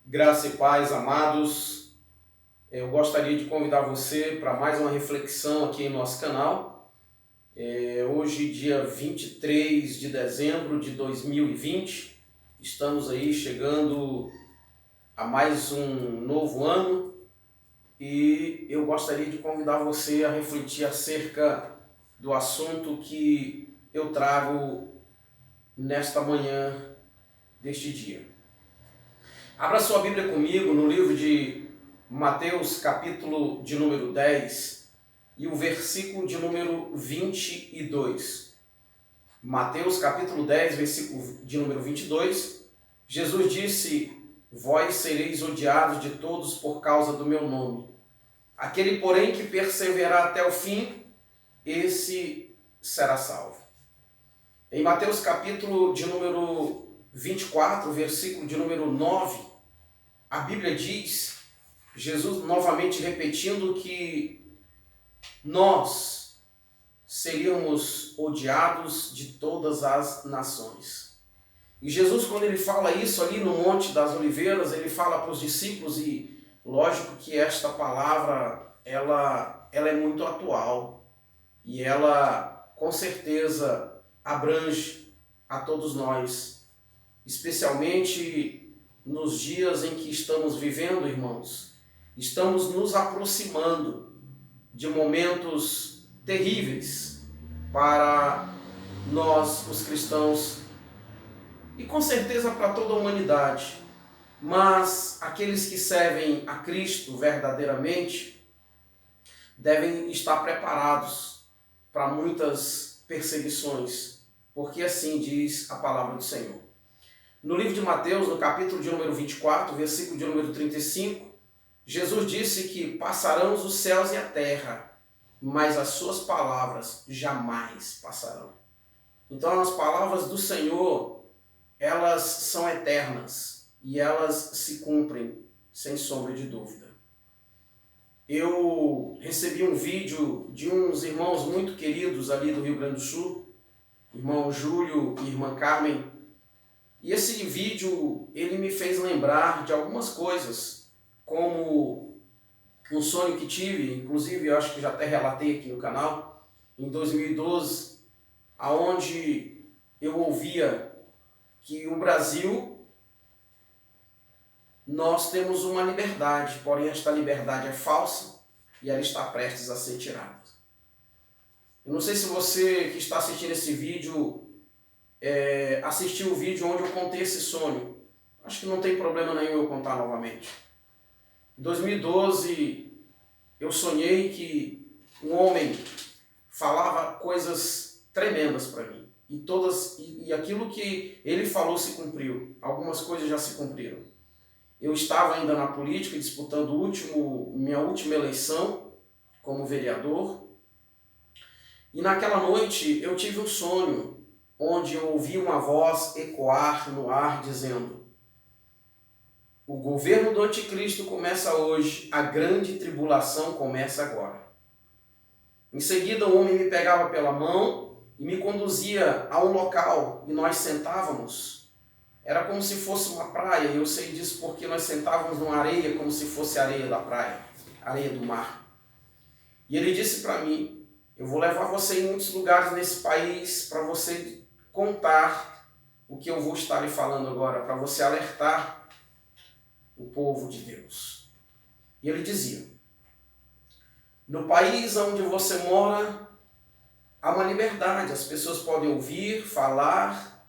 Graça e paz, amados. Eu gostaria de convidar você para mais uma reflexão aqui em nosso canal. Hoje, dia 23 de dezembro de 2020, estamos aí chegando a mais um novo ano e eu gostaria de convidar você a refletir acerca do assunto que eu trago nesta manhã deste dia. Abra sua Bíblia comigo no livro de Mateus, capítulo de número 10 e o versículo de número 22. Mateus, capítulo 10, versículo de número 22. Jesus disse: Vós sereis odiados de todos por causa do meu nome. Aquele, porém, que perseverar até o fim, esse será salvo. Em Mateus, capítulo de número 24, versículo de número 9, a Bíblia diz, Jesus novamente repetindo que nós seríamos odiados de todas as nações. E Jesus, quando ele fala isso ali no Monte das Oliveiras, ele fala para os discípulos, e lógico que esta palavra ela é muito atual e ela com certeza abrange a todos nós, especialmente nos dias em que estamos vivendo, irmãos. Estamos nos aproximando de momentos terríveis para nós, os cristãos, e com certeza para toda a humanidade. Mas aqueles que servem a Cristo verdadeiramente devem estar preparados para muitas perseguições, porque assim diz a palavra do Senhor. No livro de Mateus, no capítulo de número 24, versículo de número 35, Jesus disse que passarão os céus e a terra, mas as suas palavras jamais passarão. Então as palavras do Senhor, elas são eternas e elas se cumprem sem sombra de dúvida. Eu recebi um vídeo de uns irmãos muito queridos ali do Rio Grande do Sul, irmão Júlio e irmã Carmen, e esse vídeo ele me fez lembrar de algumas coisas, como um sonho que tive, inclusive eu acho que já até relatei aqui no canal, em 2012, aonde eu ouvia que o Brasil, nós temos uma liberdade, porém esta liberdade é falsa e ela está prestes a ser tirada. Eu não sei se você que está assistindo esse vídeo assistiu o vídeo onde eu contei esse sonho. Acho que não tem problema nenhum eu contar novamente. Em 2012, eu sonhei que um homem falava coisas tremendas para mim. E aquilo que ele falou se cumpriu. Algumas coisas já se cumpriram. Eu estava ainda na política, disputando minha última eleição como vereador. E naquela noite eu tive um sonho onde eu ouvi uma voz ecoar no ar dizendo: o governo do anticristo começa hoje, a grande tribulação começa agora. Em seguida, o homem me pegava pela mão e me conduzia a um local e nós sentávamos. Era como se fosse uma praia, e eu sei disso porque nós sentávamos numa areia como se fosse areia da praia, areia do mar. E ele disse para mim: eu vou levar você em muitos lugares nesse país para você contar o que eu vou estar lhe falando agora, para você alertar o povo de Deus. E ele dizia: no país onde você mora, há uma liberdade, as pessoas podem ouvir, falar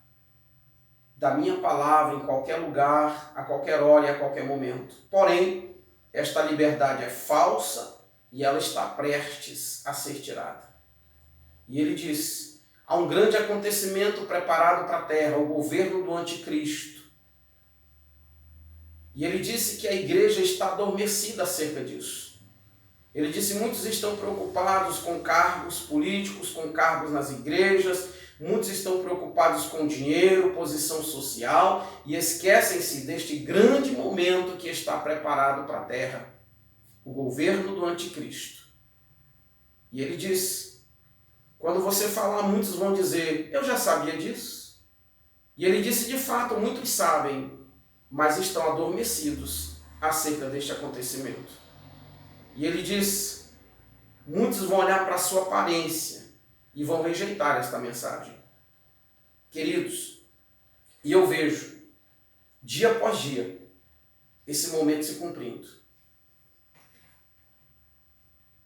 da minha palavra em qualquer lugar, a qualquer hora e a qualquer momento. Porém, esta liberdade é falsa e ela está prestes a ser tirada. E ele disse: há um grande acontecimento preparado para a terra, o governo do anticristo. E ele disse que a igreja está adormecida acerca disso. Ele disse: muitos estão preocupados com cargos políticos, com cargos nas igrejas, muitos estão preocupados com dinheiro, posição social, e esquecem-se deste grande momento que está preparado para a terra, o governo do anticristo. E ele disse: quando você falar, muitos vão dizer: eu já sabia disso. E ele disse: de fato, muitos sabem, mas estão adormecidos acerca deste acontecimento. E ele diz: muitos vão olhar para a sua aparência e vão rejeitar esta mensagem. Queridos, e eu vejo, dia após dia, esse momento se cumprindo.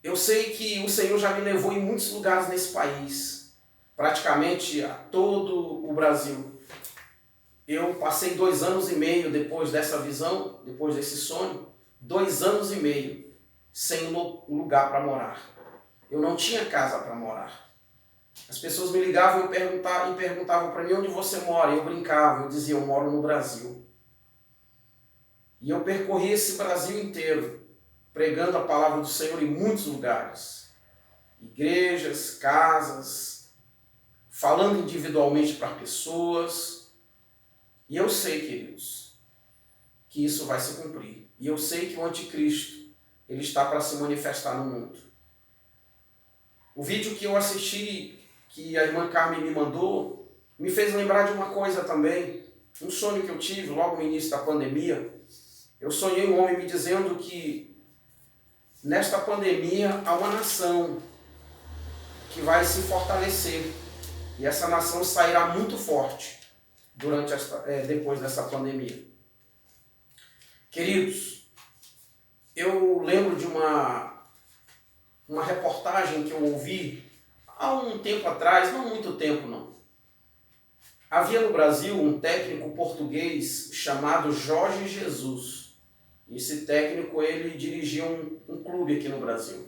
Eu sei que o Senhor já me levou em muitos lugares nesse país, praticamente a todo o Brasil. Eu passei 2 anos e meio depois dessa visão, depois desse sonho, 2 anos e meio sem lugar para morar. Eu não tinha casa para morar. As pessoas me ligavam e perguntavam para mim: onde você mora? Eu brincava, eu dizia: eu moro no Brasil. E eu percorri esse Brasil inteiro, pregando a palavra do Senhor em muitos lugares. Igrejas, casas, falando individualmente para pessoas. E eu sei, queridos, que isso vai se cumprir. E eu sei que o anticristo, ele está para se manifestar no mundo. O vídeo que eu assisti, que a irmã Carmen me mandou, me fez lembrar de uma coisa também. Um sonho que eu tive logo no início da pandemia. Eu sonhei um homem me dizendo que nesta pandemia há uma nação que vai se fortalecer. E essa nação sairá muito forte depois dessa pandemia. Queridos, eu lembro de uma reportagem que eu ouvi há um tempo atrás, não muito tempo não. Havia no Brasil um técnico português chamado Jorge Jesus. Esse técnico, ele dirigia um clube aqui no Brasil.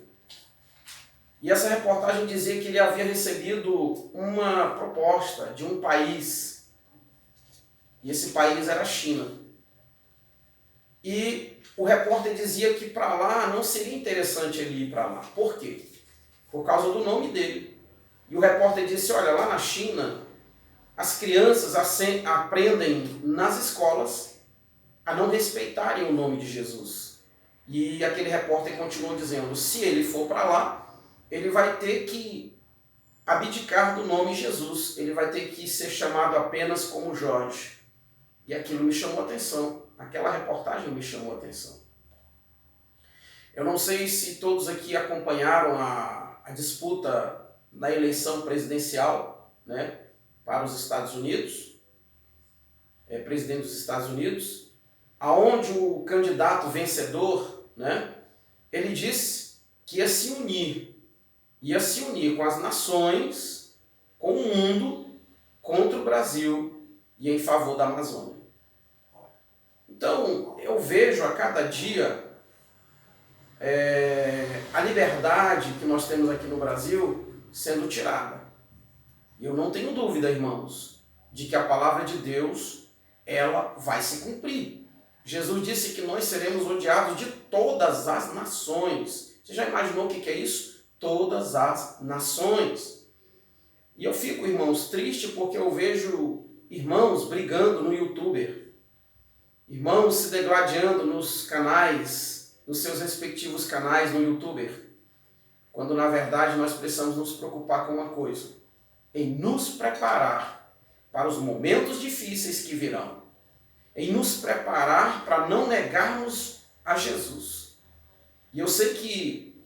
E essa reportagem dizia que ele havia recebido uma proposta de um país. E esse país era a China. E o repórter dizia que para lá não seria interessante ele ir para lá. Por quê? Por causa do nome dele. E o repórter disse: olha, lá na China, as crianças aprendem nas escolas a não respeitarem o nome de Jesus. E aquele repórter continuou dizendo: se ele for para lá, ele vai ter que abdicar do nome Jesus. Ele vai ter que ser chamado apenas como Jorge. E aquilo me chamou a atenção. Aquela reportagem me chamou a atenção. Eu não sei se todos aqui acompanharam a disputa na eleição presidencial, né, para os Estados Unidos, presidente dos Estados Unidos, aonde o candidato vencedor, né, ele disse que ia se unir com as nações, com o mundo, contra o Brasil e em favor da Amazônia. Então, eu vejo a cada dia a liberdade que nós temos aqui no Brasil sendo tirada. E eu não tenho dúvida, irmãos, de que a palavra de Deus, ela vai se cumprir. Jesus disse que nós seremos odiados de todas as nações. Você já imaginou o que é isso? Todas as nações. E eu fico, irmãos, triste porque eu vejo irmãos brigando no YouTube, irmãos se degladiando nos canais, nos seus respectivos canais no YouTube, quando na verdade nós precisamos nos preocupar com uma coisa: em nos preparar para os momentos difíceis que virão, em nos preparar para não negarmos a Jesus. E eu sei que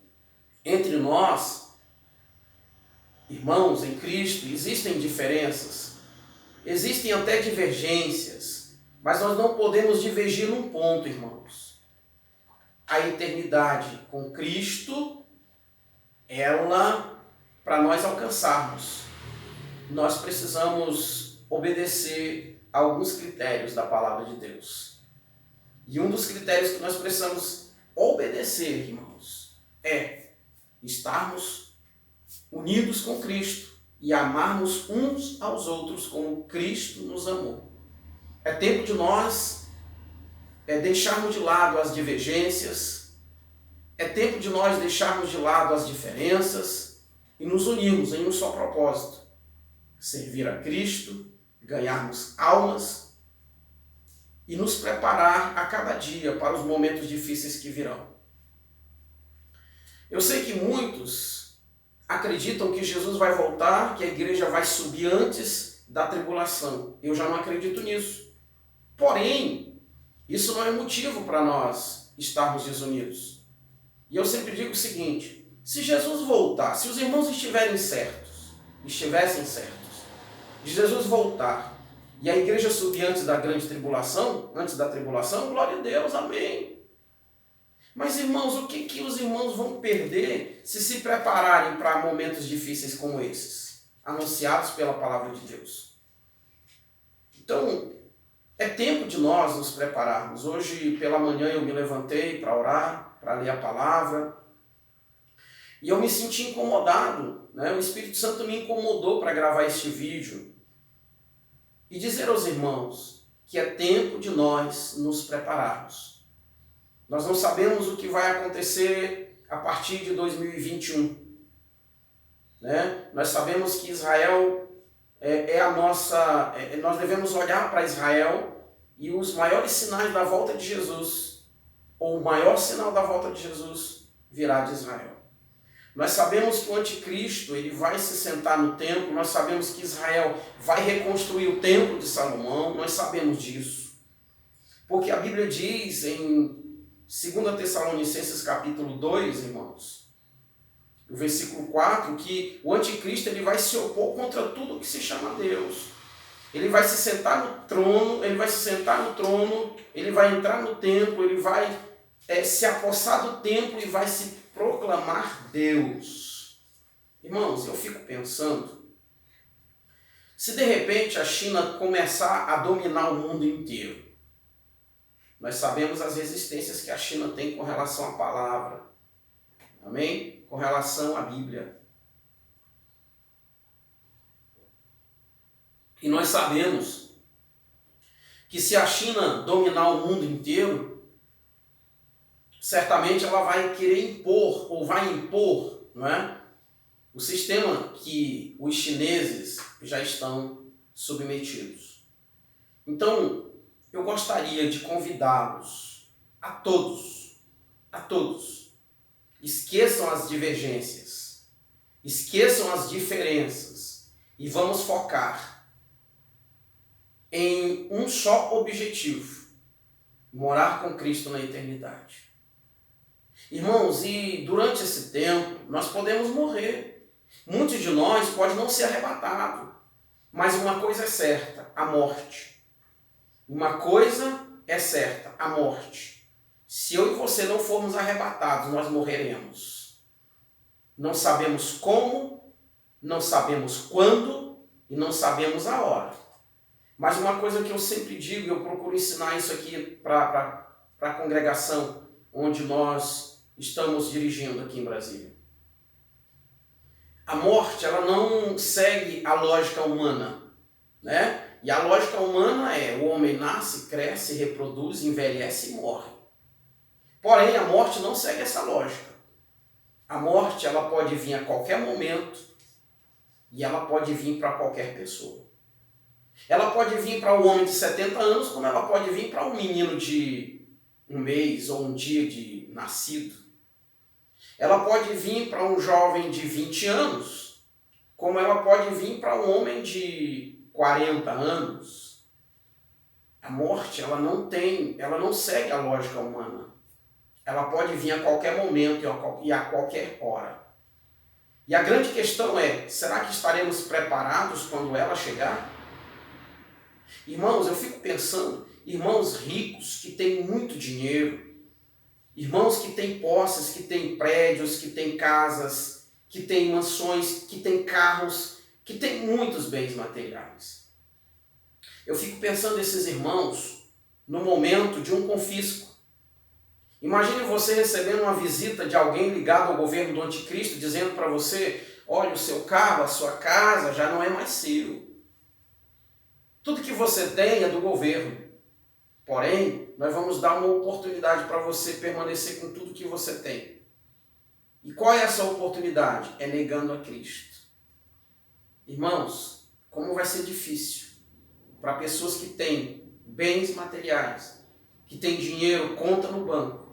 entre nós, irmãos em Cristo, existem diferenças, existem até divergências, mas nós não podemos divergir num ponto, irmãos. A eternidade com Cristo, ela, para nós alcançarmos, nós precisamos obedecer a alguns critérios da palavra de Deus. E um dos critérios que nós precisamos obedecer, irmãos, é estarmos unidos com Cristo e amarmos uns aos outros como Cristo nos amou. É tempo de nós deixarmos de lado as divergências, é tempo de nós deixarmos de lado as diferenças e nos unirmos em um só propósito: servir a Cristo, ganharmos almas e nos preparar a cada dia para os momentos difíceis que virão. Eu sei que muitos acreditam que Jesus vai voltar, que a igreja vai subir antes da tribulação. Eu já não acredito nisso. Porém, Isso não é motivo para nós estarmos desunidos. E eu sempre digo o seguinte: se Jesus voltar, se os irmãos estivessem certos, de Jesus voltar e a igreja subir antes da tribulação, glória a Deus, amém. Mas irmãos, o que os irmãos vão perder se prepararem para momentos difíceis como esses, anunciados pela palavra de Deus? Então, é tempo de nós nos prepararmos. Hoje pela manhã eu me levantei para orar, para ler a palavra, e eu me senti incomodado, né? O Espírito Santo me incomodou para gravar este vídeo e dizer aos irmãos que é tempo de nós nos prepararmos. Nós não sabemos o que vai acontecer a partir de 2021. Né? Nós sabemos que Israel nós devemos olhar para Israel e os maiores sinais da volta de Jesus, ou o maior sinal da volta de Jesus, virá de Israel. Nós sabemos que o anticristo ele vai se sentar no templo, nós sabemos que Israel vai reconstruir o templo de Salomão, nós sabemos disso. Porque a Bíblia diz em 2 Tessalonicenses capítulo 2, irmãos, no versículo 4, que o anticristo ele vai se opor contra tudo que se chama Deus. Ele vai se sentar no trono, ele vai entrar no templo, ele vai se apossar do templo e vai se proclamar Deus. Irmãos, eu fico pensando, se de repente a China começar a dominar o mundo inteiro, nós sabemos as resistências que a China tem com relação à palavra, amém? Com relação à Bíblia. E nós sabemos que se a China dominar o mundo inteiro, certamente ela vai querer impor, ou vai impor, não é? O sistema que os chineses já estão submetidos. Então, eu gostaria de convidá-los a todos, esqueçam as divergências, esqueçam as diferenças e vamos focar em um só objetivo: morar com Cristo na eternidade. Irmãos, e durante esse tempo nós podemos morrer. Muitos de nós podem não ser arrebatados, mas uma coisa é certa: a morte. Uma coisa é certa: a morte. Se eu e você não formos arrebatados, nós morreremos. Não sabemos como, não sabemos quando e não sabemos a hora. Mas uma coisa que eu sempre digo, e eu procuro ensinar isso aqui para a congregação onde nós estamos dirigindo aqui em Brasília. A morte, ela não segue a lógica humana, né? E a lógica humana é: o homem nasce, cresce, reproduz, envelhece e morre. Porém, a morte não segue essa lógica. A morte, ela pode vir a qualquer momento e ela pode vir para qualquer pessoa. Ela pode vir para o homem de 70 anos, como ela pode vir para um menino de um mês ou um dia de nascido. Ela pode vir para um jovem de 20 anos, como ela pode vir para um homem de 40 anos. A morte, ela não segue a lógica humana. Ela pode vir a qualquer momento e a qualquer hora. E a grande questão é: será que estaremos preparados quando ela chegar? Irmãos, eu fico pensando, irmãos ricos que têm muito dinheiro, irmãos que têm posses, que têm prédios, que têm casas, que têm mansões, que têm carros, que têm muitos bens materiais. Eu fico pensando nesses irmãos no momento de um confisco. Imagine você recebendo uma visita de alguém ligado ao governo do anticristo, dizendo para você: olha, o seu carro, a sua casa já não é mais seu. Tudo que você tem é do governo. Porém, nós vamos dar uma oportunidade para você permanecer com tudo que você tem. E qual é essa oportunidade? É negando a Cristo. Irmãos, como vai ser difícil para pessoas que têm bens materiais, que têm dinheiro, conta no banco.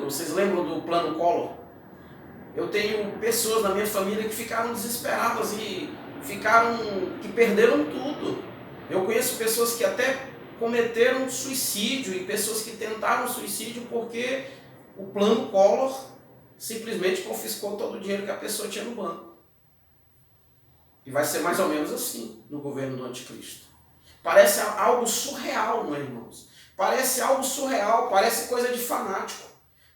Vocês lembram do plano Collor? Eu tenho pessoas na minha família que ficaram desesperadas e que perderam tudo. Eu conheço pessoas que até cometeram suicídio e pessoas que tentaram suicídio porque o plano Collor simplesmente confiscou todo o dinheiro que a pessoa tinha no banco. E vai ser mais ou menos assim no governo do anticristo. Parece algo surreal, não é, irmãos? Parece algo surreal, parece coisa de fanático.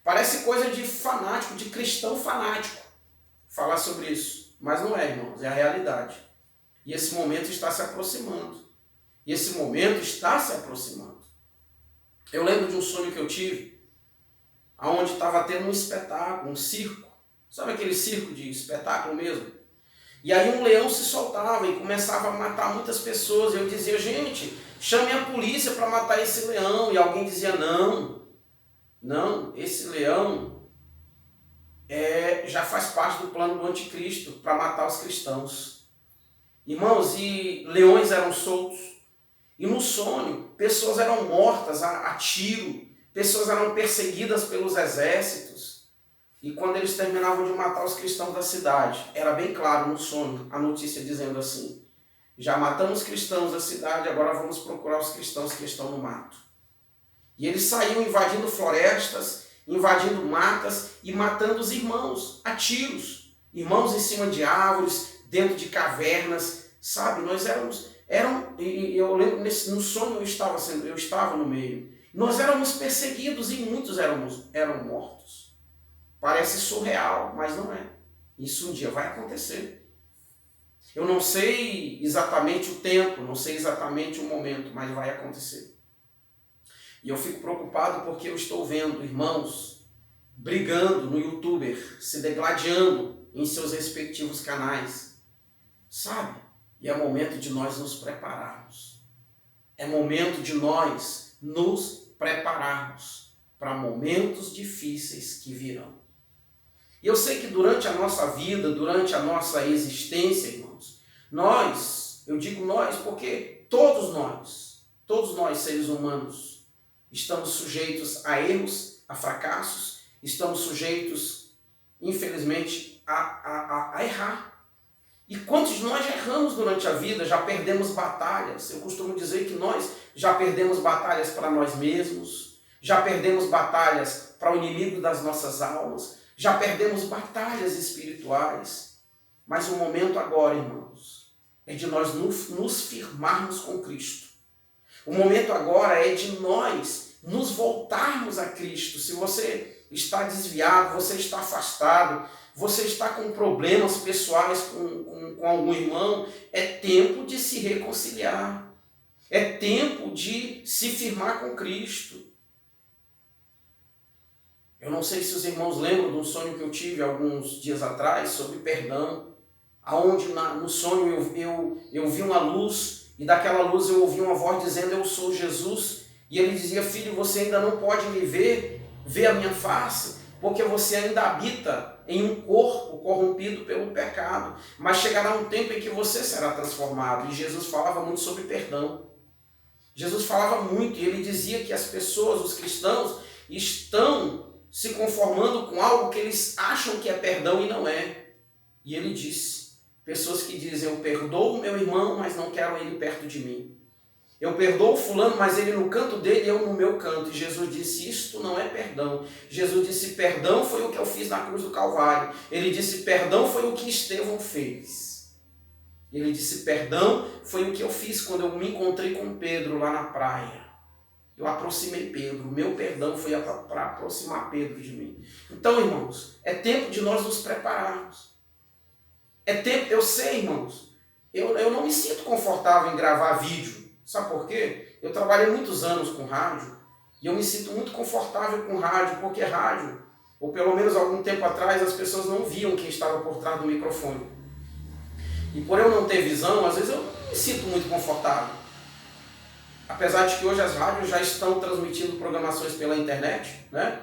Parece coisa de fanático, de cristão fanático, falar sobre isso. Mas não é, irmãos, é a realidade. E esse momento está se aproximando. E esse momento está se aproximando. Eu lembro de um sonho que eu tive, onde estava tendo um espetáculo, um circo. Sabe aquele circo de espetáculo mesmo? E aí um leão se soltava e começava a matar muitas pessoas. Eu dizia, gente, chame a polícia para matar esse leão. E alguém dizia, não, esse leão já faz parte do plano do anticristo para matar os cristãos. Irmãos, e leões eram soltos. E no sonho, pessoas eram mortas a tiro, pessoas eram perseguidas pelos exércitos. E quando eles terminavam de matar os cristãos da cidade, era bem claro no sonho, a notícia dizendo assim, já matamos cristãos da cidade, agora vamos procurar os cristãos que estão no mato. E eles saíam invadindo florestas, invadindo matas e matando os irmãos a tiros. Irmãos em cima de árvores, dentro de cavernas, sabe? Nós eu lembro, no sonho eu estava no meio. Nós éramos perseguidos e muitos eram mortos. Parece surreal, mas não é. Isso um dia vai acontecer. Eu não sei exatamente o tempo, não sei exatamente o momento, mas vai acontecer. E eu fico preocupado porque eu estou vendo irmãos brigando no YouTuber, se degladiando em seus respectivos canais. Sabe? E é momento de nós nos prepararmos. É momento de nós nos prepararmos para momentos difíceis que virão. E eu sei que durante a nossa vida, durante a nossa existência, irmãos, eu digo nós porque todos nós seres humanos, estamos sujeitos a erros, a fracassos, estamos sujeitos, infelizmente, a errar. E quantos de nós já erramos durante a vida, já perdemos batalhas? Eu costumo dizer que nós já perdemos batalhas para nós mesmos, já perdemos batalhas para o inimigo das nossas almas, já perdemos batalhas espirituais. Mas o momento agora, irmãos, é de nós nos firmarmos com Cristo. O momento agora é de nós nos voltarmos a Cristo. Se você está desviado, você está afastado, você está com problemas pessoais com algum irmão, é tempo de se reconciliar. É tempo de se firmar com Cristo. Eu não sei se os irmãos lembram de um sonho que eu tive alguns dias atrás sobre perdão, aonde no sonho eu vi uma luz e daquela luz eu ouvi uma voz dizendo, eu sou Jesus. E ele dizia, filho, você ainda não pode me ver a minha face, porque você ainda habita em um corpo corrompido pelo pecado. Mas chegará um tempo em que você será transformado. E Jesus falava muito sobre perdão. Jesus falava muito e ele dizia que as pessoas, os cristãos, estão se conformando com algo que eles acham que é perdão e não é. E ele disse, pessoas que dizem, eu perdoo o meu irmão, mas não quero ele perto de mim. Eu perdoo fulano, mas ele no canto dele e eu no meu canto. E Jesus disse, isto não é perdão. Jesus disse, perdão foi o que eu fiz na cruz do Calvário. Ele disse, perdão foi o que Estevão fez. Ele disse, perdão foi o que eu fiz quando eu me encontrei com Pedro lá na praia. Eu aproximei Pedro. O meu perdão foi para aproximar Pedro de mim. Então, irmãos, é tempo de nós nos prepararmos. É tempo, eu sei, irmãos, eu não me sinto confortável em gravar vídeo. Sabe por quê? Eu trabalhei muitos anos com rádio e eu me sinto muito confortável com rádio, porque rádio, ou pelo menos algum tempo atrás, as pessoas não viam quem estava por trás do microfone. E por eu não ter visão, às vezes eu não me sinto muito confortável. Apesar de que hoje as rádios já estão transmitindo programações pela internet, né?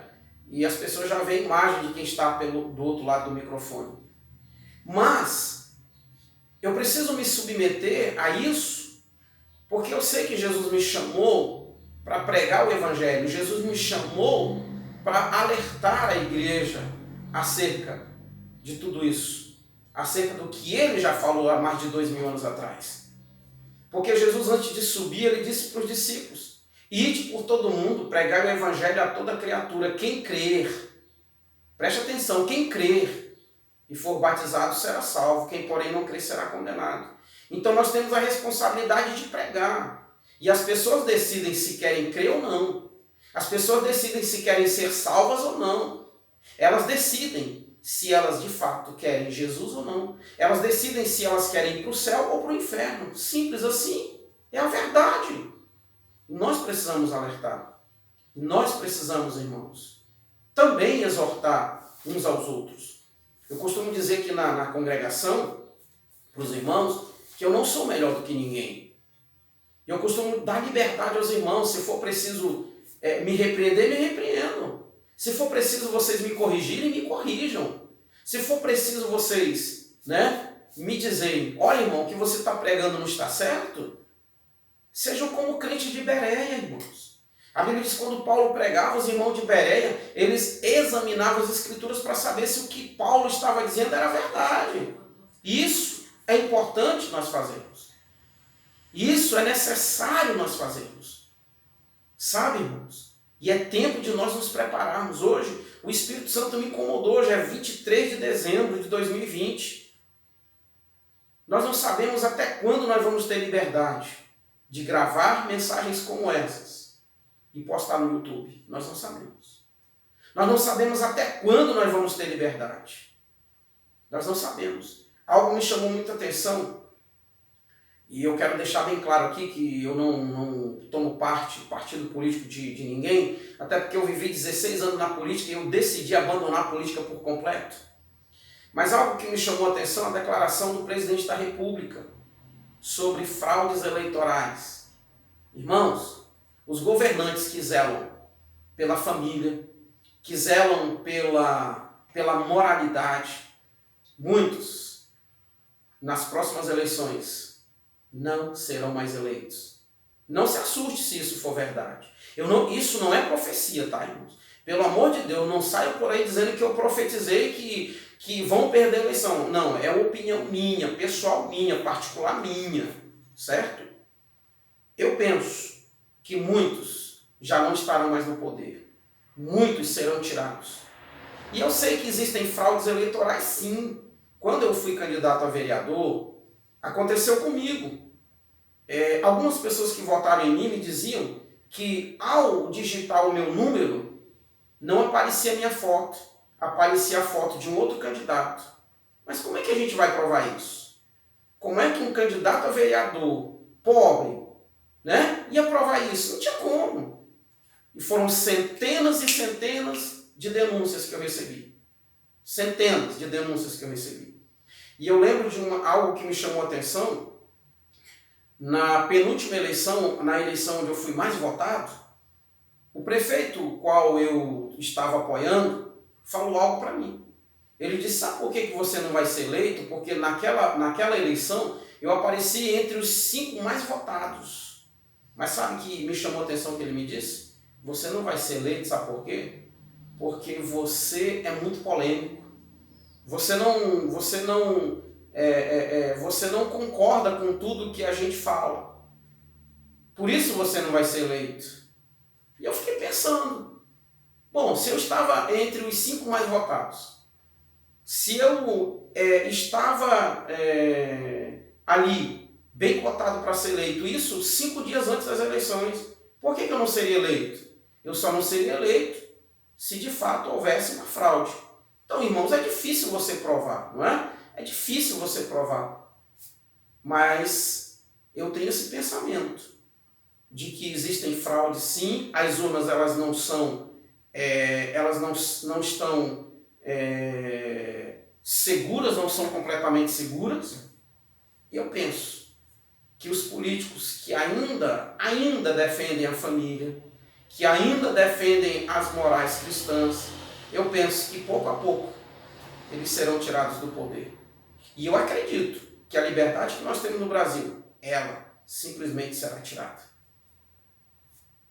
E as pessoas já veem imagem de quem está do outro lado do microfone. Mas eu preciso me submeter a isso, porque eu sei que Jesus me chamou para pregar o Evangelho. Jesus me chamou para alertar a igreja acerca de tudo isso. Acerca do que ele já falou há mais de 2000 anos atrás. Porque Jesus, antes de subir, ele disse para os discípulos, Ide por todo mundo, pregai o evangelho a toda criatura. Quem crer, preste atenção, quem crer e for batizado será salvo, quem porém não crer será condenado. Então nós temos a responsabilidade de pregar. E as pessoas decidem se querem crer ou não. As pessoas decidem se querem ser salvas ou não. Elas decidem se elas de fato querem Jesus ou não. Elas decidem se elas querem ir para o céu ou para o inferno. Simples assim. É a verdade. Nós precisamos alertar. Nós precisamos, irmãos, também exortar uns aos outros. Eu costumo dizer que na congregação, para os irmãos, que eu não sou melhor do que ninguém. Eu costumo dar liberdade aos irmãos. Se for preciso me repreender, me repreendam. Se for preciso vocês me corrigirem, me corrijam. Se for preciso vocês, me dizerem, olha, irmão, o que você está pregando não está certo, sejam como o crente de Bereia, irmãos. A Bíblia diz que quando Paulo pregava, os irmãos de Bereia, eles examinavam as Escrituras para saber se o que Paulo estava dizendo era verdade. Isso é importante nós fazermos. Isso é necessário nós fazermos. Sabe, irmãos? E é tempo de nós nos prepararmos. Hoje, o Espírito Santo me incomodou. Hoje é 23 de dezembro de 2020. Nós não sabemos até quando nós vamos ter liberdade de gravar mensagens como essas e postar no YouTube. Nós não sabemos. Nós não sabemos até quando nós vamos ter liberdade. Nós não sabemos. Algo me chamou muita atenção e eu quero deixar bem claro aqui que eu não tomo partido político de ninguém, até porque eu vivi 16 anos na política e eu decidi abandonar a política por completo. Mas algo que me chamou a atenção é a declaração do presidente da República sobre fraudes eleitorais. Irmãos, os governantes que zelam pela família, que zelam pela moralidade, muitos, nas próximas eleições, não serão mais eleitos. Não se assuste se isso for verdade. Isso não é profecia, tá, irmãos? Pelo amor de Deus, não saia por aí dizendo que eu profetizei que vão perder a eleição. Não, é opinião minha, pessoal minha, particular minha, certo? Eu penso que muitos já não estarão mais no poder. Muitos serão tirados. E eu sei que existem fraudes eleitorais, sim. Quando eu fui candidato a vereador, aconteceu comigo. Algumas pessoas que votaram em mim me diziam que ao digitar o meu número, não aparecia a minha foto. Aparecia a foto de um outro candidato. Mas como é que a gente vai provar isso? Como é que um candidato a vereador pobre, ia provar isso? Não tinha como. E foram centenas e centenas de denúncias que eu recebi. Centenas de denúncias que eu recebi. E eu lembro de algo que me chamou a atenção. Na penúltima eleição, na eleição onde eu fui mais votado, o prefeito qual eu estava apoiando falou algo para mim. Ele disse, sabe por que você não vai ser eleito? Porque naquela eleição eu apareci entre os 5 mais votados. Mas sabe que me chamou a atenção que ele me disse? Você não vai ser eleito, sabe por quê? Porque você é muito polêmico. Você não concorda com tudo que a gente fala. Por isso você não vai ser eleito. E eu fiquei pensando, bom, se eu estava entre os 5 mais votados, se eu estava ali, bem cotado para ser eleito, isso 5 dias antes das eleições, por que eu não seria eleito? Eu só não seria eleito se de fato houvesse uma fraude. Então, irmãos, é difícil você provar, não é? É difícil você provar. Mas eu tenho esse pensamento de que existem fraudes, sim. As urnas elas não são, elas não estão seguras, não são completamente seguras. E eu penso que os políticos que ainda defendem a família, que ainda defendem as morais cristãs, eu penso que pouco a pouco eles serão tirados do poder. E eu acredito que a liberdade que nós temos no Brasil, ela simplesmente será tirada.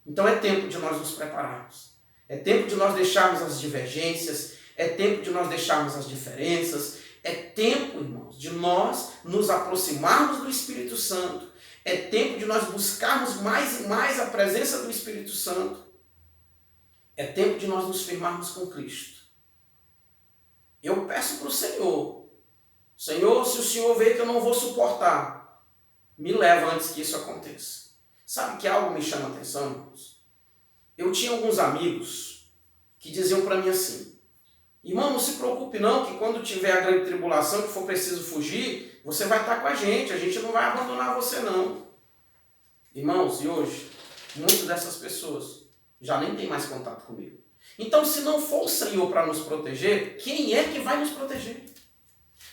Então é tempo de nós nos prepararmos. É tempo de nós deixarmos as divergências, é tempo de nós deixarmos as diferenças, é tempo, irmãos, de nós nos aproximarmos do Espírito Santo, É tempo de nós buscarmos mais e mais a presença do Espírito Santo. É tempo de nós nos firmarmos com Cristo. Eu peço para o Senhor, Senhor, se o Senhor vê que eu não vou suportar, me leva antes que isso aconteça. Sabe que algo me chama a atenção, irmãos? Eu tinha alguns amigos que diziam para mim assim, irmão, não se preocupe não, que quando tiver a grande tribulação, que for preciso fugir, você vai estar com a gente não vai abandonar você não. Irmãos, e hoje, muitas dessas pessoas já nem tem mais contato comigo. Então, se não for o Senhor para nos proteger, quem é que vai nos proteger?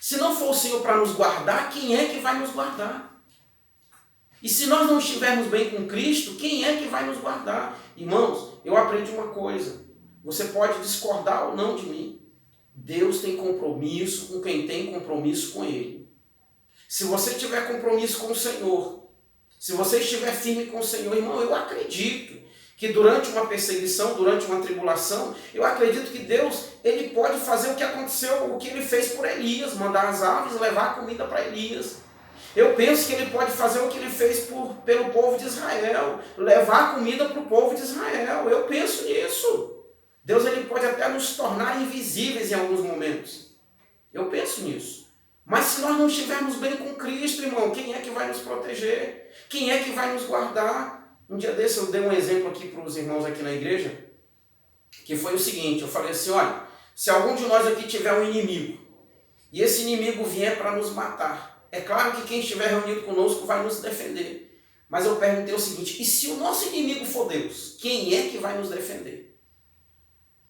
Se não for o Senhor para nos guardar, quem é que vai nos guardar? E se nós não estivermos bem com Cristo, quem é que vai nos guardar? Irmãos, eu aprendi uma coisa. Você pode discordar ou não de mim. Deus tem compromisso com quem tem compromisso com Ele. Se você tiver compromisso com o Senhor, se você estiver firme com o Senhor, irmão, eu acredito que durante uma perseguição, durante uma tribulação, eu acredito que Deus, Ele pode fazer o que aconteceu, o que Ele fez por Elias, mandar as aves levar a comida para Elias. Eu penso que Ele pode fazer o que Ele fez pelo povo de Israel, levar a comida para o povo de Israel. Eu penso nisso. Deus, Ele pode até nos tornar invisíveis em alguns momentos. Eu penso nisso. Mas se nós não estivermos bem com Cristo, irmão, quem é que vai nos proteger? Quem é que vai nos guardar? Um dia desse eu dei um exemplo aqui para os irmãos aqui na igreja, que foi o seguinte, eu falei assim, olha, se algum de nós aqui tiver um inimigo, e esse inimigo vier para nos matar, é claro que quem estiver reunido conosco vai nos defender. Mas eu perguntei o seguinte, e se o nosso inimigo for Deus, quem é que vai nos defender?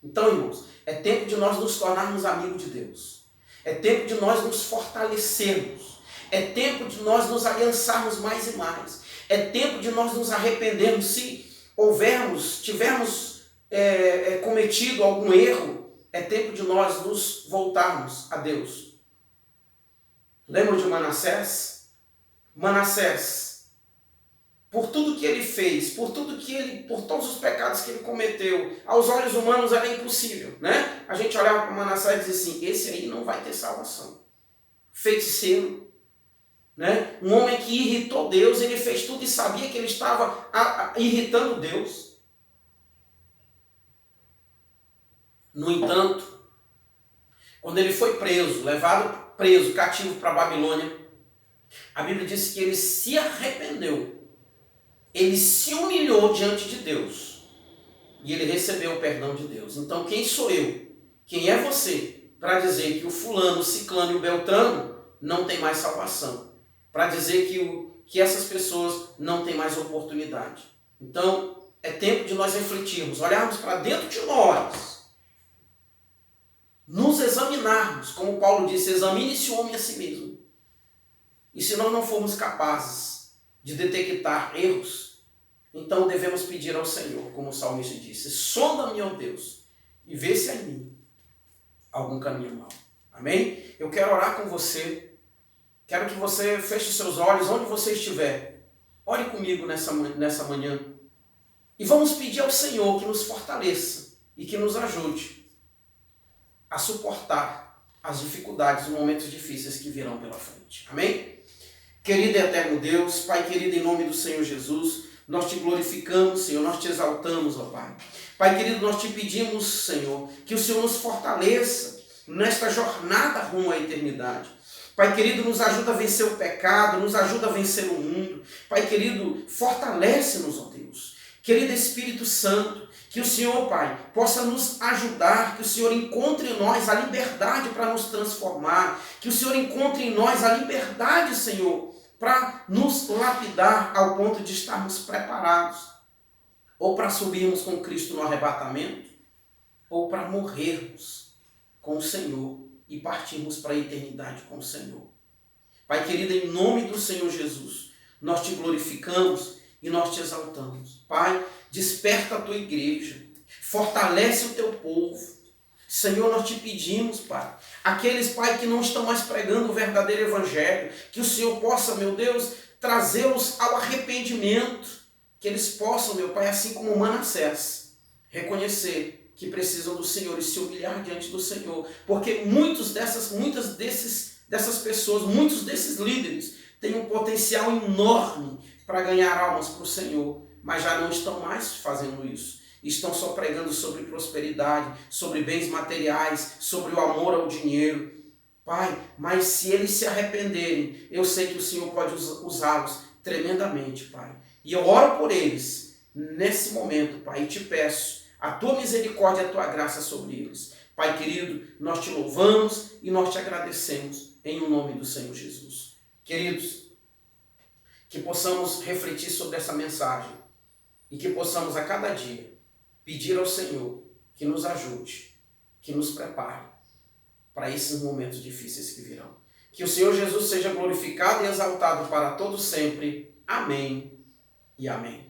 Então, irmãos, é tempo de nós nos tornarmos amigos de Deus. É tempo de nós nos fortalecermos. É tempo de nós nos aliançarmos mais e mais. É tempo de nós nos arrependermos se tivermos cometido algum erro. É tempo de nós nos voltarmos a Deus. Lembram de Manassés? Manassés, por tudo que ele fez, por todos os pecados que ele cometeu, aos olhos humanos era impossível, né? A gente olhava para Manassés e dizia assim, esse aí não vai ter salvação. Feiticeiro, né? Um homem que irritou Deus, ele fez tudo e sabia que ele estava irritando Deus. No entanto, quando ele foi levado preso, cativo para a Babilônia, a Bíblia diz que ele se arrependeu, ele se humilhou diante de Deus e ele recebeu o perdão de Deus. Então quem sou eu? Quem é você para dizer que o fulano, o ciclano e o beltrano não tem mais salvação? Para dizer que essas pessoas não têm mais oportunidade. Então, é tempo de nós refletirmos, olharmos para dentro de nós, nos examinarmos, como Paulo disse, examine-se o homem a si mesmo. E se nós não formos capazes de detectar erros, então devemos pedir ao Senhor, como o salmista disse, sonda-me, ó Deus, e vê se há em mim algum caminho mau. Amém? Eu quero orar com você. Quero que você feche os seus olhos onde você estiver. Ore comigo nessa manhã. E vamos pedir ao Senhor que nos fortaleça e que nos ajude a suportar as dificuldades, os momentos difíceis que virão pela frente. Amém? Querido e eterno Deus, Pai querido, em nome do Senhor Jesus, nós te glorificamos, Senhor, nós te exaltamos, ó Pai. Pai querido, nós te pedimos, Senhor, que o Senhor nos fortaleça nesta jornada rumo à eternidade. Pai querido, nos ajuda a vencer o pecado, nos ajuda a vencer o mundo. Pai querido, fortalece-nos, ó Deus. Querido Espírito Santo, que o Senhor, Pai, possa nos ajudar, que o Senhor encontre em nós a liberdade para nos transformar, que o Senhor encontre em nós a liberdade, Senhor, para nos lapidar ao ponto de estarmos preparados, ou para subirmos com Cristo no arrebatamento, ou para morrermos com o Senhor e partirmos para a eternidade com o Senhor. Pai querido, em nome do Senhor Jesus, nós te glorificamos e nós te exaltamos. Pai, desperta a tua igreja, fortalece o teu povo. Senhor, nós te pedimos, Pai, aqueles, Pai, que não estão mais pregando o verdadeiro evangelho, que o Senhor possa, meu Deus, trazê-los ao arrependimento, que eles possam, meu Pai, assim como Manassés, reconhecer que precisam do Senhor e se humilhar diante do Senhor, porque muitas dessas pessoas, muitos desses líderes têm um potencial enorme para ganhar almas para o Senhor, mas já não estão mais fazendo isso. Estão só pregando sobre prosperidade, sobre bens materiais, sobre o amor ao dinheiro. Pai, mas se eles se arrependerem, eu sei que o Senhor pode usá-los tremendamente, Pai. E eu oro por eles nesse momento, Pai, e te peço a tua misericórdia e a tua graça sobre eles. Pai querido, nós te louvamos e nós te agradecemos em o nome do Senhor Jesus. Queridos, que possamos refletir sobre essa mensagem e que possamos a cada dia pedir ao Senhor que nos ajude, que nos prepare para esses momentos difíceis que virão. Que o Senhor Jesus seja glorificado e exaltado para todo sempre. Amém e amém.